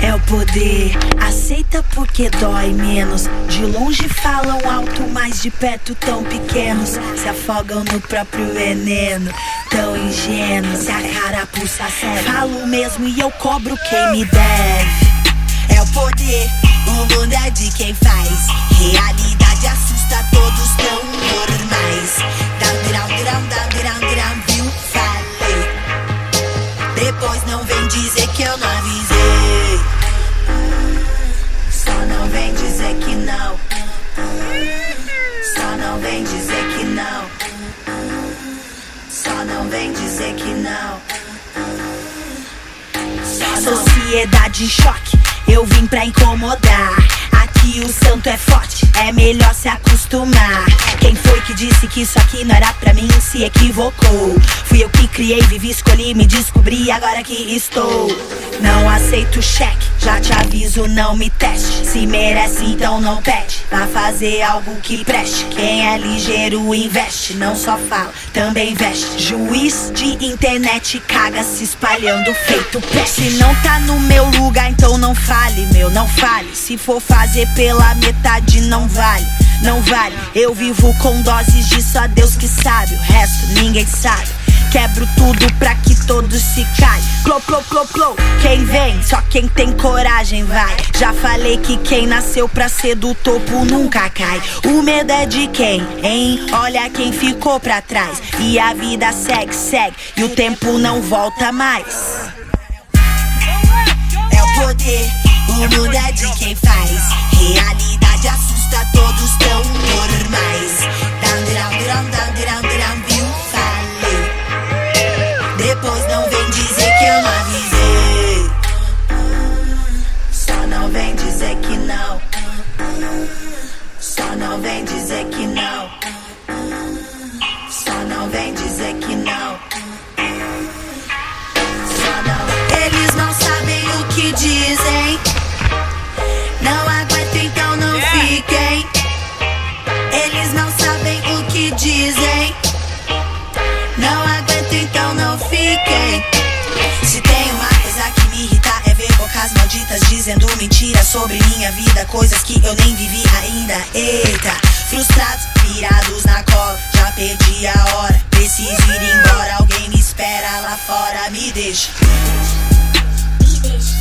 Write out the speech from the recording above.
É o poder, aceita porque dói menos. De longe falam alto, mas de perto tão pequenos. Se afogam no próprio veneno, tão ingênuos. Se a carapuça serve, falo mesmo e eu cobro quem me deve. É o poder, o mundo é de quem faz. Realidade assusta, todos tão normais. Down, viu? Falei. Depois não vem dizer que eu não avisei. Só não vem dizer que não. Só não vem dizer que não. Só não vem dizer que não. Sociedade em choque, eu vim pra incomodar. Aqui o santo é forte, é melhor se acostumar. Quem foi que disse que isso aqui não era pra mim se equivocou? Fui eu que criei, vivi, escolhi, me descobri, agora que estou. Não aceito cheque, já te aviso, não me teste. Se merece, então não pede, pra fazer algo que preste. Quem é ligeiro investe, não só fala, também veste. Juiz de internet caga se espalhando feito peste. Se não tá no meu lugar, então não fale, meu, não fale. Se for fazer pela metade, não vale, não vale. Eu vivo com doses de só Deus que sabe, o resto ninguém sabe. Quebro tudo pra que todos se caem. Clô, clô, clô, clô. Quem vem, só quem tem coragem vai. Já falei que quem nasceu pra ser do topo nunca cai. O medo é de quem, hein? Olha quem ficou pra trás. E a vida segue, segue, e o tempo não volta mais. É o poder, o mundo é de quem faz. Realidade assusta, todos tão normais. Down, viu? Falei. Depois não vem dizer que eu não avisei. Só não vem dizer que não. Só não vem dizer que não. Só não vem dizer que não. Só não. Eles não sabem o que dizem. Não aguento, então não fiquem. Eles não sabem o que dizem. Não aguento, então não fiquem. Se tem uma coisa que me irrita é ver bocas malditas dizendo mentira sobre minha vida, coisas que eu nem vivi ainda. Eita, frustrados, virados na cola, já perdi a hora. Preciso ir embora, alguém me espera lá fora. Me deixa, me deixa, me deixa.